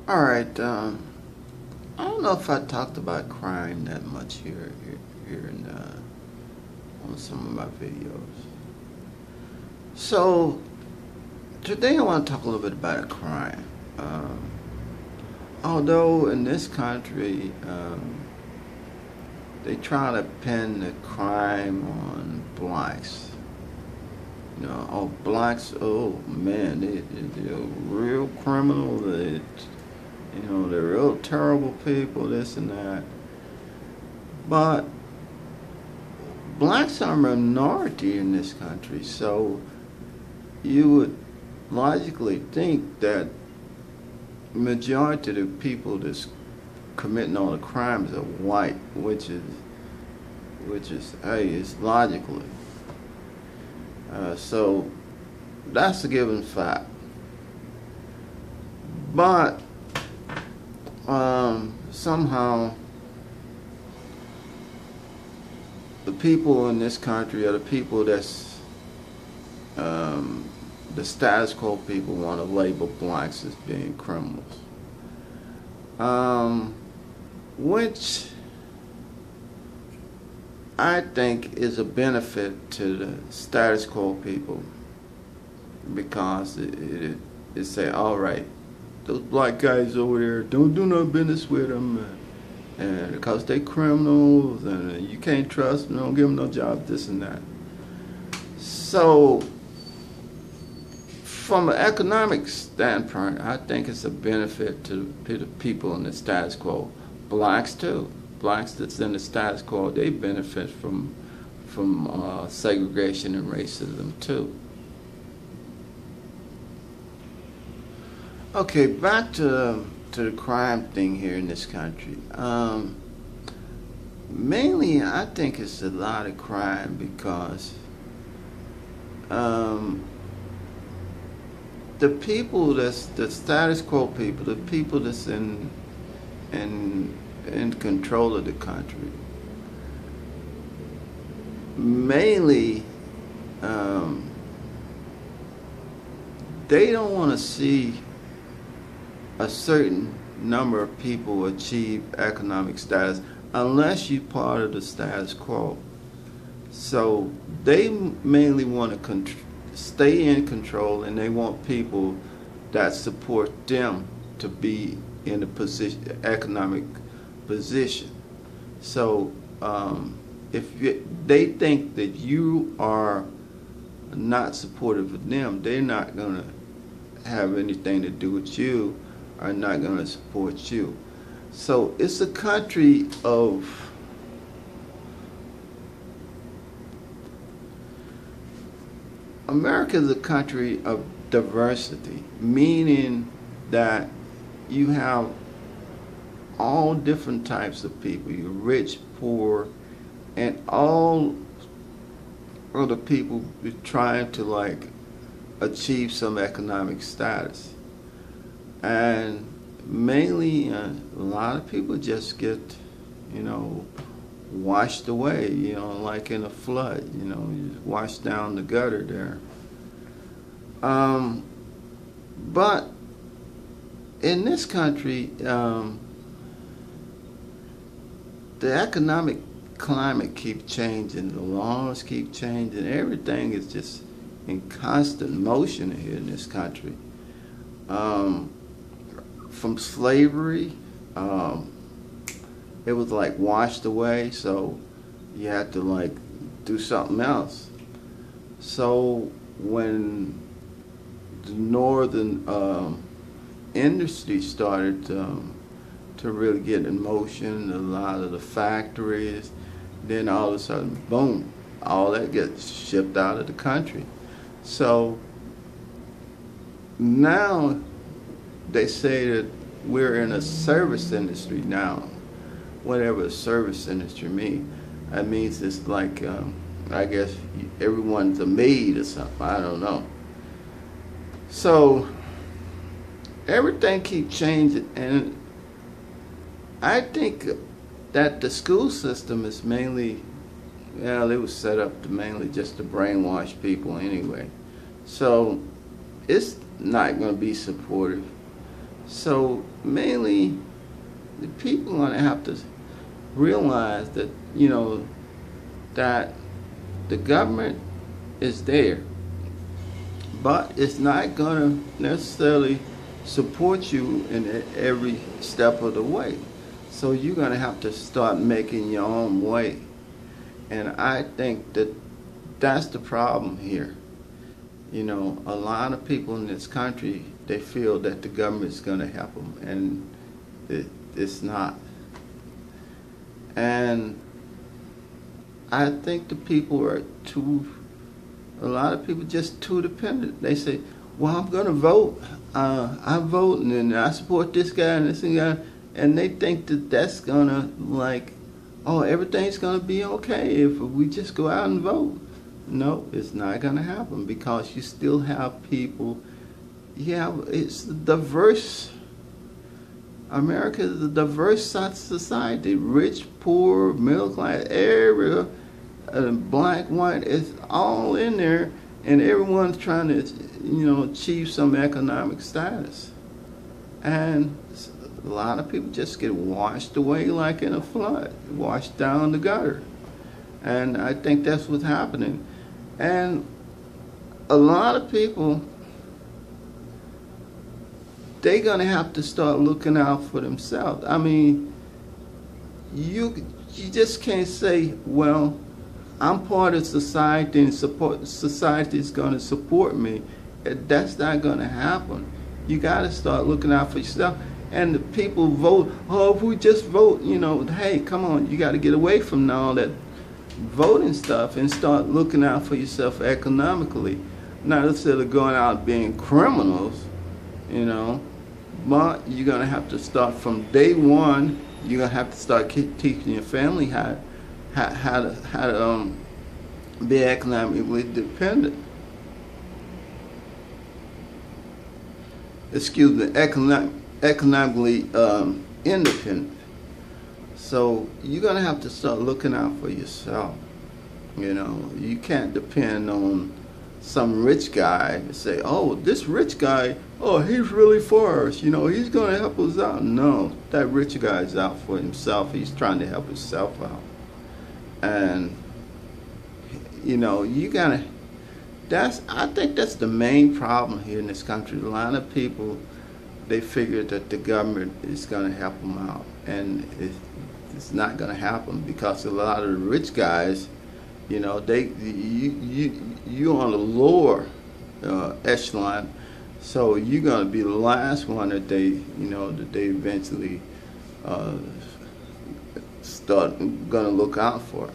All right. I don't know if I talked about crime that much here on some of my videos. So today I want to talk a little bit about crime. Um, Although in this country they try to pin the crime on blacks. Oh, blacks. Oh man, they're real criminal. They're real terrible people. This and that. But blacks are a minority in this country, so you would logically think that majority of the people that's committing all the crimes are white, which is hey, it's logically. So that's a given fact. But somehow the people in this country are the people that's the status quo people want to label blacks as being criminals, which I think is a benefit to the status quo people because it say, all right, those black guys over there, don't do no business with them, and because they criminals and you can't trust them, don't give them no job, this and that. So from an economic standpoint, I think it's a benefit to the people in the status quo. Blacks too. Blacks that's in the status quo, they benefit from segregation and racism too. Okay, back to the crime thing here in this country. Mainly, I think it's a lot of crime because the people that's the status quo people, the people that's in control of the country, mainly they don't want to see a certain number of people achieve economic status unless you're part of the status quo. So they mainly want to stay in control, and they want people that support them to be in a position, economic position. So they think that you are not supportive of them, they're not going to have anything to do with you, are not going to support you. So it's a country of America is a country of diversity, meaning that you have all different types of people. You're rich, poor, and all of the people trying to like achieve some economic status. And mainly, a lot of people just get, washed away, like in a flood, you just wash down the gutter there. But in this country, the economic climate keeps changing, the laws keep changing, everything is just in constant motion here in this country. From slavery, it was like washed away, so you had to like do something else. So when the northern industry started to really get in motion, a lot of the factories, then all of a sudden, boom, all that gets shipped out of the country. So now they say that we're in a service industry now. Whatever service industry means, that means it's like, I guess everyone's a maid or something, I don't know. So everything keeps changing, and I think that the school system is mainly, it was set up to mainly just to brainwash people anyway. So it's not going to be supportive. So mainly, the people are going to have to realize that, that the government is there, but it's not going to necessarily support you in every step of the way. So you're going to have to start making your own way. And I think that that's the problem here. A lot of people in this country, they feel that the government's going to help them, and it's not. And I think the people are a lot of people just too dependent. They say, well, I'm going to vote. I'm voting and I support this guy and this guy. And they think that that's going to, everything's going to be okay if we just go out and vote. No, it's not going to happen, because you still have people. It's diverse. America is a diverse society. Rich, poor, middle class, area, black, white, it's all in there, and everyone's trying to, achieve some economic status. And a lot of people just get washed away like in a flood, washed down the gutter. And I think that's what's happening. And a lot of people, they're going to have to start looking out for themselves. I mean, you just can't say, well, I'm part of society and society is going to support me. That's not going to happen. You got to start looking out for yourself. And the people vote, if we just vote, hey, come on, you got to get away from all that voting stuff and start looking out for yourself economically. Not instead of going out being criminals, but you're going to have to start from day one. You're going to have to start teaching your family how to be economically dependent. Economically independent. So you're going to have to start looking out for yourself. You can't depend on some rich guy to say, this rich guy, he's really for us. He's going to help us out. No, that rich guy is out for himself. He's trying to help himself out. And, you got to, I think that's the main problem here in this country. A lot of people, they figure that the government is going to help them out. And it's not going to happen, because a lot of the rich guys, you're on the lower echelon, so you're going to be the last one that they eventually start going to look out for.